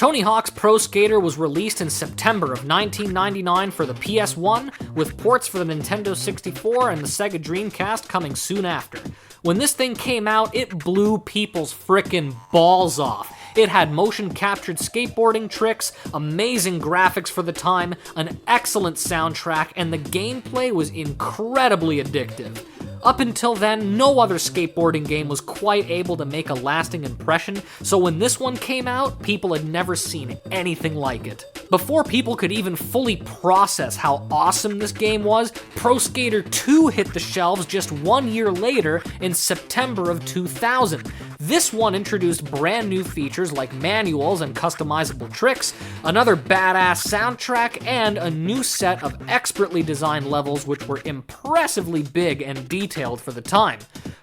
Tony Hawk's Pro Skater was released in September of 1999 for the PS1, with ports for the Nintendo 64 and the Sega Dreamcast coming soon after. When this thing came out, it blew people's frickin' balls off. It had motion-captured skateboarding tricks, amazing graphics for the time, an excellent soundtrack, and the gameplay was incredibly addictive. Up until then, no other skateboarding game was quite able to make a lasting impression, so when this one came out, people had never seen anything like it. Before people could even fully process how awesome this game was, Pro Skater 2 hit the shelves just 1 year later in September of 2000. This one introduced brand new features like manuals and customizable tricks, another badass soundtrack, and a new set of expertly designed levels which were impressively big and detailed for the time.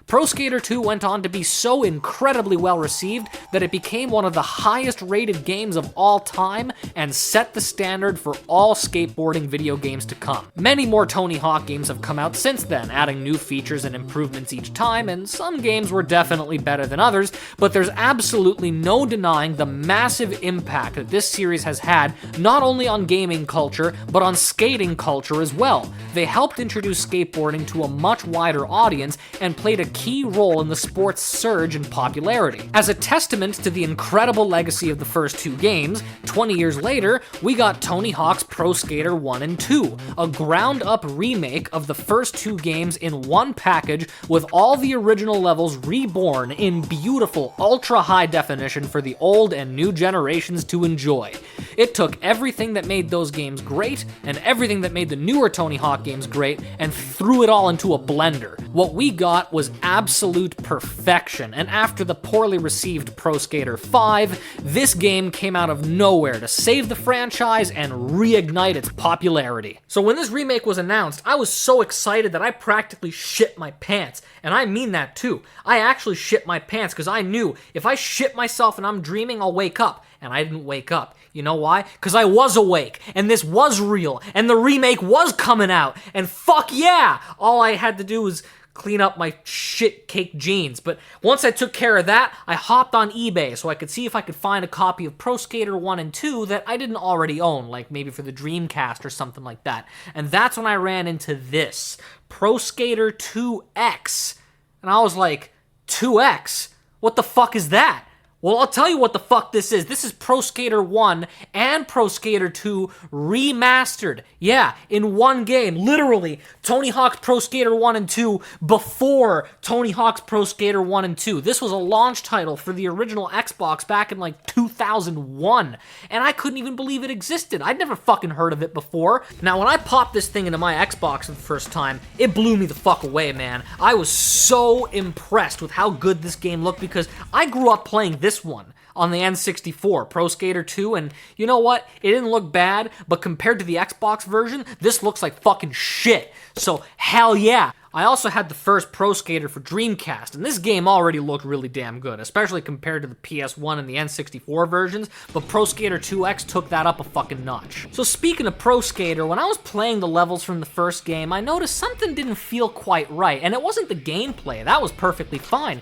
Pro Skater 2 went on to be so incredibly well received that it became one of the highest rated games of all time and set the standard for all skateboarding video games to come. Many more Tony Hawk games have come out since then, adding new features and improvements each time, and some games were definitely better than others, but there's absolutely no denying the massive impact that this series has had, not only on gaming culture, but on skating culture as well. They helped introduce skateboarding to a much wider audience and played a key role in the sport's surge in popularity. As a testament to the incredible legacy of the first two games, 20 years later, we got Tony Hawk's Pro Skater 1 and 2, a ground-up remake of the first two games in one package with all the original levels reborn in beautiful, ultra-high definition for the old and new generations to enjoy. It took everything that made those games great and everything that made the newer Tony Hawk games great and threw it all into a blender. What we got was absolute perfection, and after the poorly received Pro Skater 5, this game came out of nowhere to save the franchise and reignite its popularity. So when this remake was announced, I was so excited that I practically shit my pants, and I mean that too. I actually shit my pants because I knew if I shit myself and I'm dreaming, I'll wake up, and I didn't wake up. You know why? Because I was awake, and this was real, and the remake was coming out, and fuck yeah! All I had to do was clean up my shit-caked jeans. But once I took care of that, I hopped on eBay so I could see if I could find a copy of Pro Skater 1 and 2 that I didn't already own, like maybe for the Dreamcast or something like that. And that's when I ran into this, Pro Skater 2X. And I was like, 2X? What the fuck is that? Well, I'll tell you what the fuck this is. This is Pro Skater 1 and Pro Skater 2 remastered. Yeah, in one game. Literally, Tony Hawk's Pro Skater 1 and 2 before Tony Hawk's Pro Skater 1 and 2. This was a launch title for the original Xbox back in like 2001. And I couldn't even believe it existed. I'd never fucking heard of it before. Now, when I popped this thing into my Xbox for the first time, it blew me the fuck away, man. I was so impressed with how good this game looked because I grew up playing this one on the N64, Pro Skater 2, and you know what? It didn't look bad, but compared to the Xbox version, this looks like fucking shit. So, hell yeah. I also had the first Pro Skater for Dreamcast, and this game already looked really damn good, especially compared to the PS1 and the N64 versions, but Pro Skater 2X took that up a fucking notch. So speaking of Pro Skater, when I was playing the levels from the first game, I noticed something didn't feel quite right, and it wasn't the gameplay, that was perfectly fine.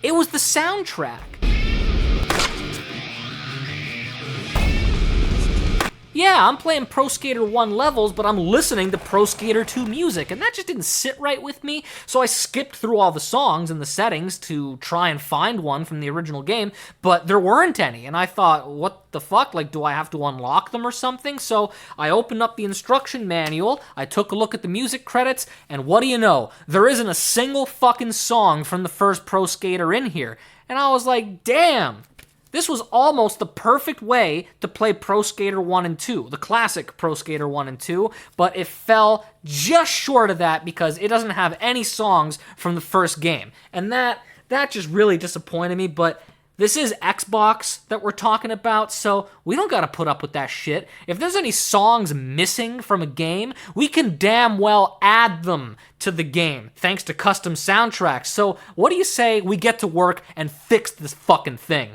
It was the soundtrack. Yeah, I'm playing Pro Skater 1 levels, but I'm listening to Pro Skater 2 music, and that just didn't sit right with me, so I skipped through all the songs and the settings to try and find one from the original game, but there weren't any, and I thought, what the fuck? Like, do I have to unlock them or something? So I opened up the instruction manual, I took a look at the music credits, and what do you know? There isn't a single fucking song from the first Pro Skater in here, and I was like, damn! This was almost the perfect way to play Pro Skater 1 and 2, the classic Pro Skater 1 and 2, but it fell just short of that because it doesn't have any songs from the first game. And that just really disappointed me, but this is Xbox that we're talking about, so we don't gotta put up with that shit. If there's any songs missing from a game, we can damn well add them to the game, thanks to custom soundtracks. So what do you say we get to work and fix this fucking thing?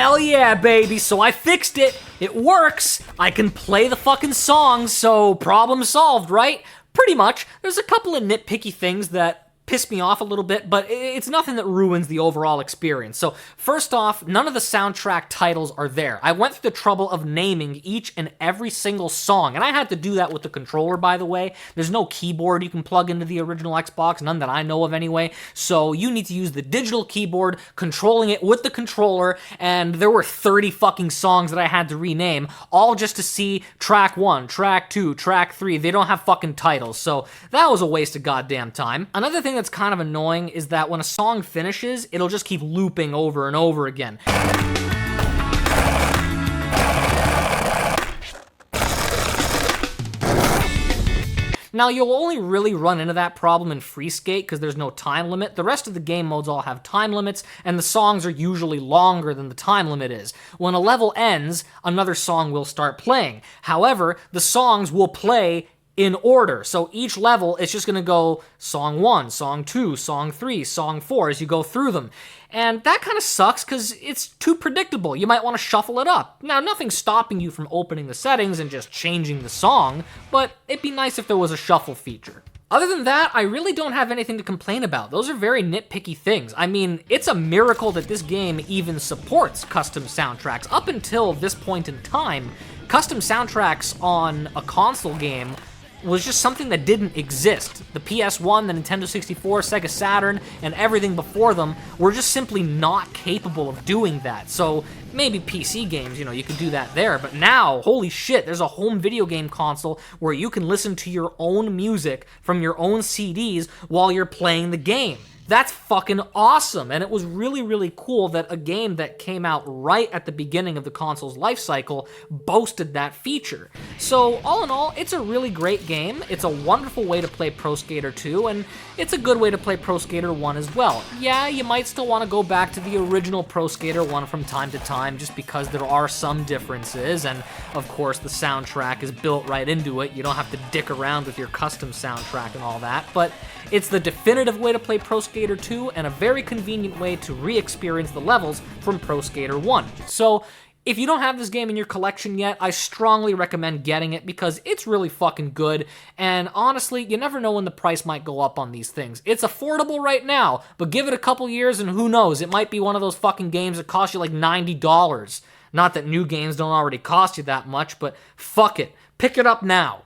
Hell yeah, baby. So I fixed it. It works. I can play the fucking songs, so problem solved, right? Pretty much. There's a couple of nitpicky things that piss me off a little bit, but it's nothing that ruins the overall experience. So first off, none of the soundtrack titles are there. I went through the trouble of naming each and every single song, and I had to do that with the controller, by the way. There's no keyboard you can plug into the original Xbox, none that I know of anyway, so you need to use the digital keyboard, controlling it with the controller, and there were 30 fucking songs that I had to rename, all just to see track 1, track 2, track 3. They don't have fucking titles, so that was a waste of goddamn time. Another thing that's kind of annoying is that when a song finishes, it'll just keep looping over and over again. Now, you'll only really run into that problem in Free Skate because there's no time limit. The rest of the game modes all have time limits, and the songs are usually longer than the time limit is. When a level ends, another song will start playing. However, the songs will play in order. So each level, it's just going to go song 1, song 2, song 3, song 4 as you go through them. And that kind of sucks because it's too predictable. You might want to shuffle it up. Now, nothing's stopping you from opening the settings and just changing the song, but it'd be nice if there was a shuffle feature. Other than that, I really don't have anything to complain about. Those are very nitpicky things. I mean, it's a miracle that this game even supports custom soundtracks. Up until this point in time, custom soundtracks on a console game was just something that didn't exist. The PS1, the Nintendo 64, Sega Saturn, and everything before them were just simply not capable of doing that. So maybe PC games, you could do that there, but now, holy shit, there's a home video game console where you can listen to your own music from your own CDs while you're playing the game. That's fucking awesome, and it was really, really cool that a game that came out right at the beginning of the console's life cycle boasted that feature. So, all in all, it's a really great game. It's a wonderful way to play Pro Skater 2, and it's a good way to play Pro Skater 1 as well. Yeah, you might still want to go back to the original Pro Skater 1 from time to time, just because there are some differences, and of course the soundtrack is built right into it. You don't have to dick around with your custom soundtrack and all that, but it's the definitive way to play Pro Skater 2 and a very convenient way to re-experience the levels from Pro Skater 1. So, if you don't have this game in your collection yet, I strongly recommend getting it because it's really fucking good, and honestly, you never know when the price might go up on these things. It's affordable right now, but give it a couple years and who knows, it might be one of those fucking games that cost you like $90. Not that new games don't already cost you that much, but fuck it. Pick it up now.